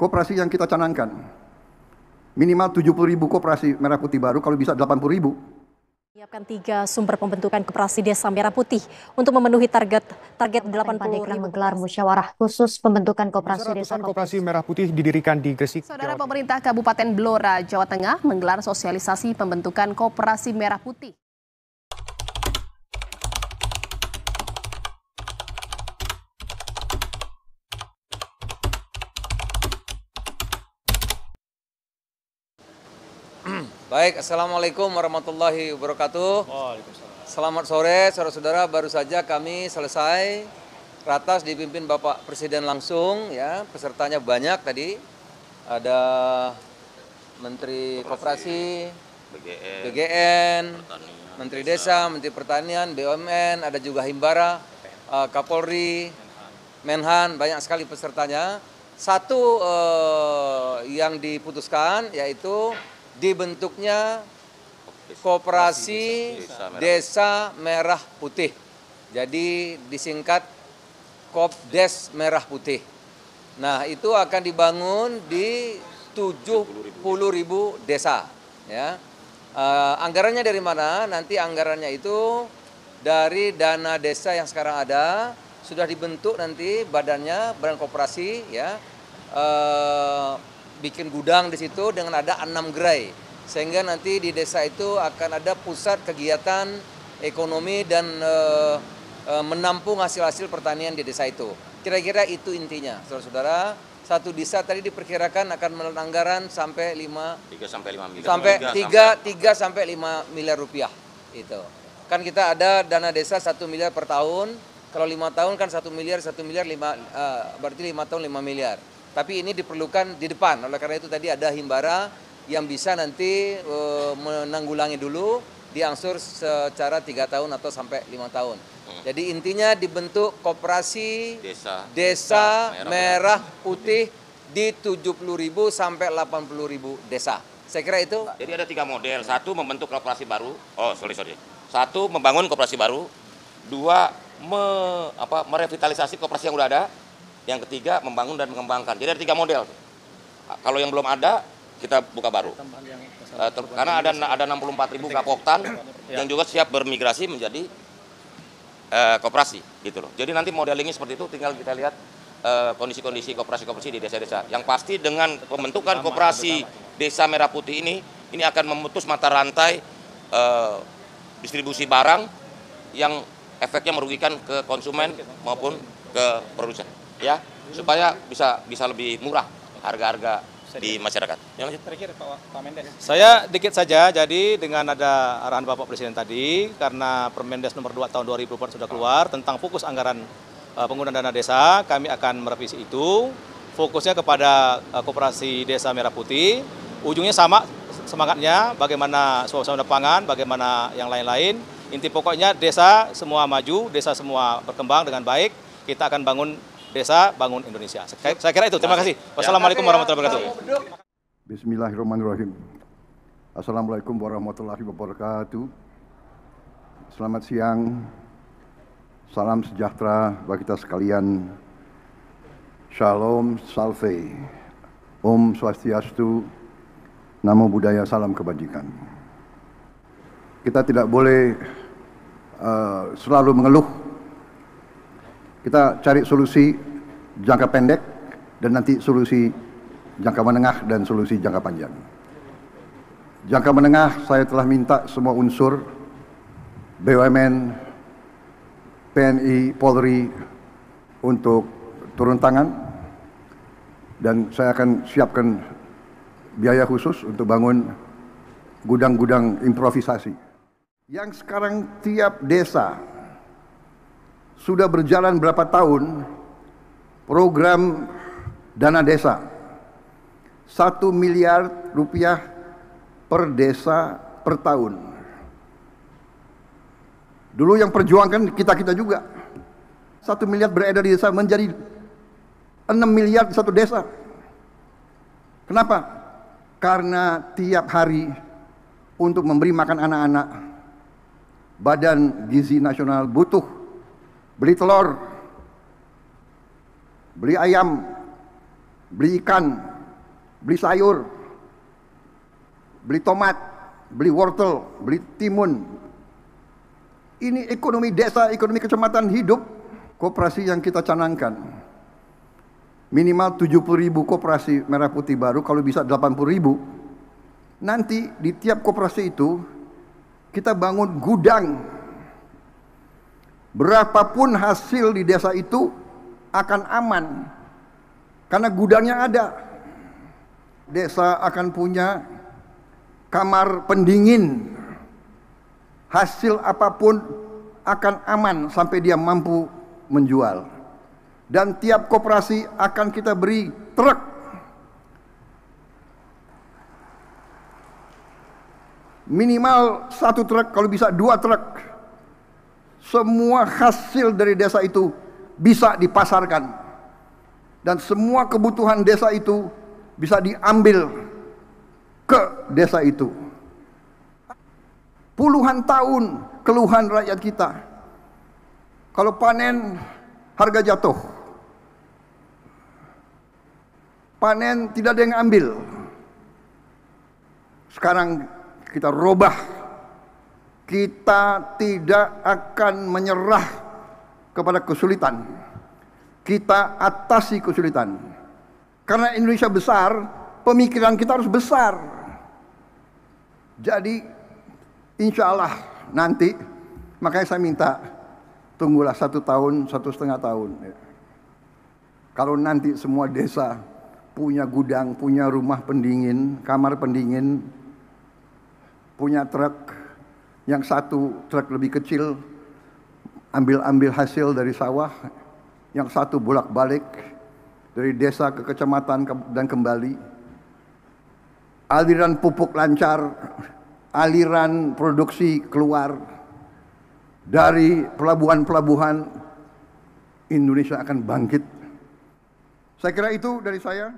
koperasi yang kita canangkan. Minimal 70.000 koperasi merah putih baru, kalau bisa 80.000. Menyiapkan 3 sumber pembentukan koperasi Desa Merah Putih untuk memenuhi target 80.000. Menggelar musyawarah khusus pembentukan koperasi Desa Koperasi Merah Putih didirikan di Gresik. Saudara, pemerintah Kabupaten Blora, Jawa Tengah menggelar sosialisasi pembentukan koperasi Merah Putih. Baik, Assalamualaikum warahmatullahi wabarakatuh. Selamat sore, saudara-saudara. Baru saja kami selesai ratas dipimpin Bapak Presiden langsung, ya. Pesertanya banyak tadi. Ada Menteri Koperasi, BGN, Menteri Desa, Menteri Pertanian, BUMN, ada juga Himbara, Kapolri, Menhan, banyak sekali pesertanya. Satu yang diputuskan yaitu dibentuknya Koperasi Desa Merah Putih. Jadi disingkat Kopdes Merah Putih. Nah, itu akan dibangun di 70.000 desa, ya. Anggarannya dari mana? Nanti anggarannya itu dari dana desa yang sekarang ada, sudah dibentuk nanti badannya, badan koperasi, ya. Bikin gudang di situ dengan ada 6 gerai, sehingga nanti di desa itu akan ada pusat kegiatan ekonomi dan menampung hasil-hasil pertanian di desa itu. Kira-kira itu intinya, saudara-saudara. Satu desa tadi diperkirakan akan menelan anggaran sampai 3 sampai 5 miliar rupiah. Itu kan kita ada dana desa 1 miliar per tahun. Kalau 5 tahun kan 1 miliar, berarti 5 tahun 5 miliar. Tapi ini diperlukan di depan, oleh karena itu tadi ada Himbara yang bisa nanti menanggulangi dulu, diangsur secara 3 tahun atau sampai 5 tahun. Jadi intinya dibentuk Koperasi Desa Merah Putih di 70.000 sampai 80.000 desa. Saya kira itu. Jadi ada 3 model, 1 membentuk koperasi baru, 1 membangun koperasi baru, 2 merevitalisasi koperasi yang udah ada, yang ketiga membangun dan mengembangkan. Jadi ada 3 model. Kalau yang belum ada kita buka baru. Karena ada 64.000 kapoktan yang juga siap bermigrasi menjadi koperasi, gitu loh. Jadi nanti modelingnya seperti itu, tinggal kita lihat kondisi-kondisi koperasi-koperasi di desa-desa. Yang pasti dengan pembentukan koperasi Desa Merah Putih ini akan memutus mata rantai distribusi barang yang efeknya merugikan ke konsumen maupun ke produsen. Ya, supaya bisa lebih murah harga-harga di masyarakat. Yang terakhir Pak Mendes. Saya dikit saja, jadi dengan ada arahan Bapak Presiden tadi, karena Permendes nomor 2 tahun 2004 sudah keluar tentang fokus anggaran penggunaan dana desa, kami akan merevisi itu. Fokusnya kepada Koperasi Desa Merah Putih, ujungnya sama semangatnya, bagaimana suasana pangan, bagaimana yang lain-lain. Inti pokoknya desa semua maju, desa semua berkembang dengan baik, kita akan bangun desa, bangun Indonesia. Saya kira itu. Terima kasih. Wassalamualaikum warahmatullahi wabarakatuh. Bismillahirrahmanirrahim. Assalamualaikum warahmatullahi wabarakatuh. Selamat siang. Salam sejahtera bagi kita sekalian. Shalom, salve. Om Swastiastu. Namo Buddhaya, salam kebajikan. Kita tidak boleh selalu mengeluh. Kita cari solusi jangka pendek dan nanti solusi jangka menengah dan solusi jangka panjang. Jangka menengah saya telah minta semua unsur BUMN, PNI, Polri untuk turun tangan, dan saya akan siapkan biaya khusus untuk bangun gudang-gudang improvisasi. Yang sekarang tiap desa sudah berjalan berapa tahun program dana desa 1 miliar rupiah per desa per tahun. Dulu yang perjuangkan kita juga. 1 miliar beredar di desa menjadi 6 miliar di satu desa. Kenapa? Karena tiap hari untuk memberi makan anak-anak, Badan Gizi Nasional butuh beli telur, beli ayam, beli ikan, beli sayur, beli tomat, beli wortel, beli timun. Ini ekonomi desa, ekonomi kecamatan hidup. Koperasi yang kita canangkan, minimal 70.000 koperasi merah putih baru, kalau bisa 80.000. Nanti di tiap koperasi itu kita bangun gudang. Berapapun hasil di desa itu akan aman, karena gudangnya ada. Desa akan punya kamar pendingin. Hasil apapun akan aman sampai dia mampu menjual. Dan tiap koperasi akan kita beri truk. Minimal 1 truk, kalau bisa 2 truk. Semua hasil dari desa itu bisa dipasarkan. Dan semua kebutuhan desa itu bisa diambil ke desa itu. Puluhan tahun keluhan rakyat kita, kalau panen harga jatuh, panen tidak ada yang ambil. Sekarang kita robah, kita tidak akan menyerah kepada kesulitan, kita atasi kesulitan. Karena Indonesia besar, pemikiran kita harus besar. Jadi insya Allah nanti, makanya saya minta tunggulah 1 tahun, 1,5 tahun. Kalau nanti semua desa punya gudang, punya rumah pendingin, kamar pendingin, punya truk, yang 1 truk lebih kecil ambil hasil dari sawah, yang 1 bolak-balik dari desa ke kecamatan dan kembali, aliran pupuk lancar, aliran produksi keluar dari pelabuhan-pelabuhan, Indonesia akan bangkit. Saya kira itu dari saya.